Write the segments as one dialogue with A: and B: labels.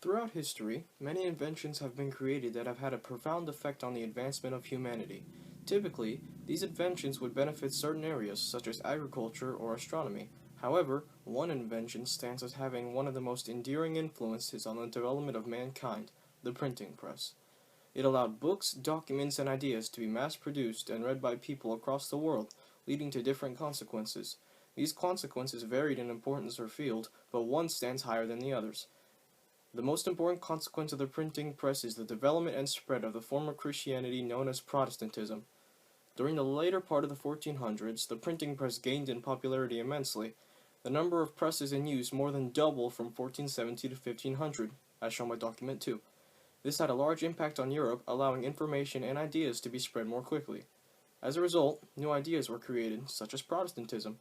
A: Throughout history, many inventions have been created that have had a profound effect on the advancement of humanity. Typically, these inventions would benefit certain areas, such as agriculture or astronomy. However, one invention stands as having one of the most enduring influences on the development of mankind, the printing press. It allowed books, documents, and ideas to be mass-produced and read by people across the world, leading to different consequences. These consequences varied in importance or field, but one stands higher than the others. The most important consequence of the printing press is the development and spread of the form of Christianity known as Protestantism. During the later part of the 1400s, the printing press gained in popularity immensely. The number of presses in use more than doubled from 1470 to 1500, as shown by document 2. This had a large impact on Europe, allowing information and ideas to be spread more quickly. As a result, new ideas were created, such as Protestantism.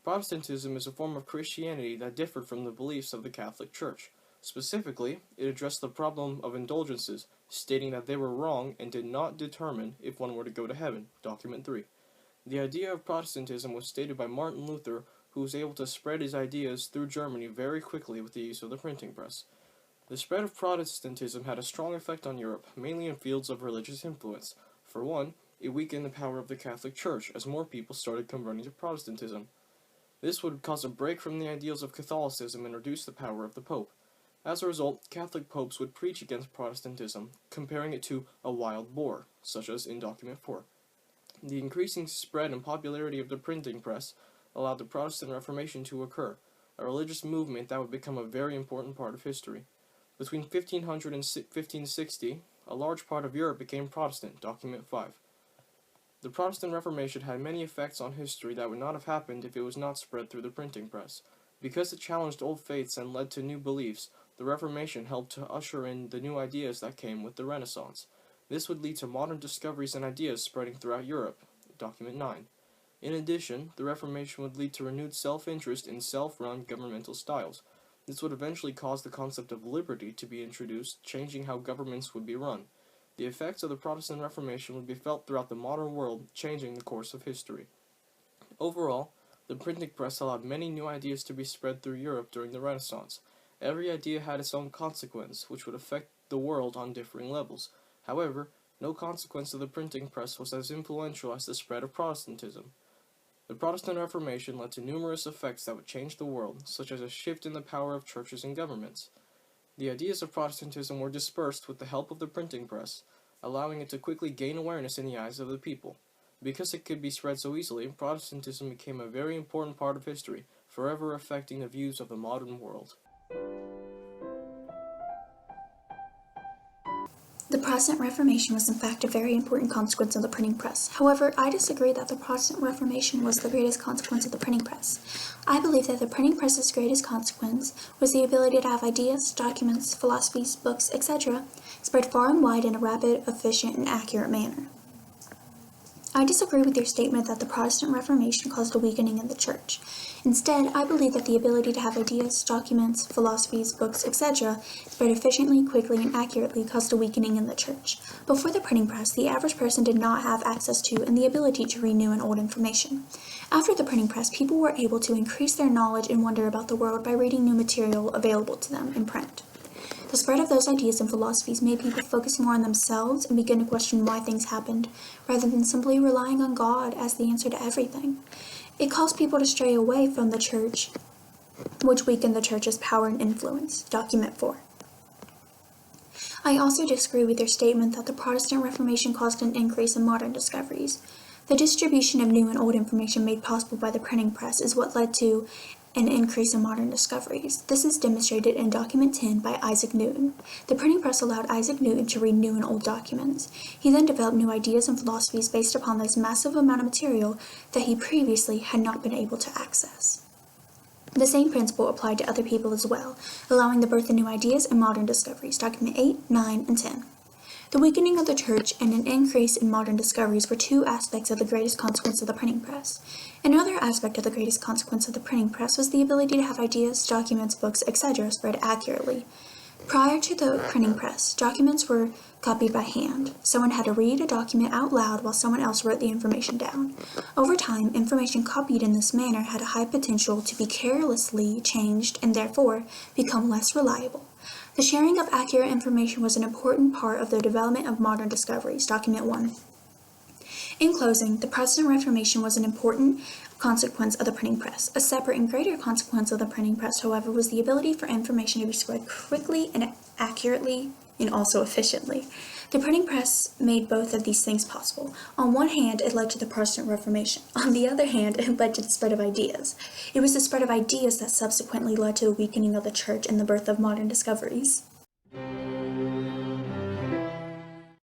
A: Protestantism is a form of Christianity that differed from the beliefs of the Catholic Church. Specifically, it addressed the problem of indulgences, stating that they were wrong and did not determine if one were to go to heaven, document 3. The idea of Protestantism was stated by Martin Luther, who was able to spread his ideas through Germany very quickly with the use of the printing press. The spread of Protestantism had a strong effect on Europe, mainly in fields of religious influence. For one, it weakened the power of the Catholic Church as more people started converting to Protestantism. This would cause a break from the ideals of Catholicism and reduce the power of the Pope. As a result, Catholic popes would preach against Protestantism, comparing it to a wild boar, such as in document 4. The increasing spread and popularity of the printing press allowed the Protestant Reformation to occur, a religious movement that would become a very important part of history. Between 1500 and 1560, a large part of Europe became Protestant, document 5. The Protestant Reformation had many effects on history that would not have happened if it was not spread through the printing press. Because it challenged old faiths and led to new beliefs, the Reformation helped to usher in the new ideas that came with the Renaissance. This would lead to modern discoveries and ideas spreading throughout Europe, document 9. In addition, the Reformation would lead to renewed self-interest in self-run governmental styles. This would eventually cause the concept of liberty to be introduced, changing how governments would be run. The effects of the Protestant Reformation would be felt throughout the modern world, changing the course of history. Overall, the printing press allowed many new ideas to be spread through Europe during the Renaissance. Every idea had its own consequence, which would affect the world on differing levels. However, no consequence of the printing press was as influential as the spread of Protestantism. The Protestant Reformation led to numerous effects that would change the world, such as a shift in the power of churches and governments. The ideas of Protestantism were dispersed with the help of the printing press, allowing it to quickly gain awareness in the eyes of the people. Because it could be spread so easily, Protestantism became a very important part of history, forever affecting the views of the modern world.
B: The Protestant Reformation was in fact a very important consequence of the printing press. However, I disagree that the Protestant Reformation was the greatest consequence of the printing press. I believe that the printing press's greatest consequence was the ability to have ideas, documents, philosophies, books, etc. spread far and wide in a rapid, efficient, and accurate manner. I disagree with your statement that the Protestant Reformation caused a weakening in the Church. Instead, I believe that the ability to have ideas, documents, philosophies, books, etc. spread efficiently, quickly, and accurately caused a weakening in the Church. Before the printing press, the average person did not have access to and the ability to read new and old information. After the printing press, people were able to increase their knowledge and wonder about the world by reading new material available to them in print. The spread of those ideas and philosophies made people focus more on themselves and begin to question why things happened, rather than simply relying on God as the answer to everything. It caused people to stray away from the church, which weakened the church's power and influence. Document 4. I also disagree with your statement that the Protestant Reformation caused an increase in modern discoveries. The distribution of new and old information made possible by the printing press is what led to an increase in modern discoveries. This is demonstrated in document 10 by Isaac Newton. The printing press allowed Isaac Newton to read new and old documents. He then developed new ideas and philosophies based upon this massive amount of material that he previously had not been able to access. The same principle applied to other people as well, allowing the birth of new ideas and modern discoveries. Document 8, 9, and 10. The weakening of the church and an increase in modern discoveries were two aspects of the greatest consequence of the printing press. Another aspect of the greatest consequence of the printing press was the ability to have ideas, documents, books, etc. spread accurately. Prior to the printing press, documents were copied by hand. Someone had to read a document out loud while someone else wrote the information down. Over time, information copied in this manner had a high potential to be carelessly changed and therefore become less reliable. The sharing of accurate information was an important part of the development of modern discoveries. Document 1. In closing, the Protestant Reformation was an important consequence of the printing press. A separate and greater consequence of the printing press, however, was the ability for information to be spread quickly and accurately and also efficiently. The printing press made both of these things possible. On one hand, it led to the Protestant Reformation. On the other hand, it led to the spread of ideas. It was the spread of ideas that subsequently led to the weakening of the church and the birth of modern discoveries.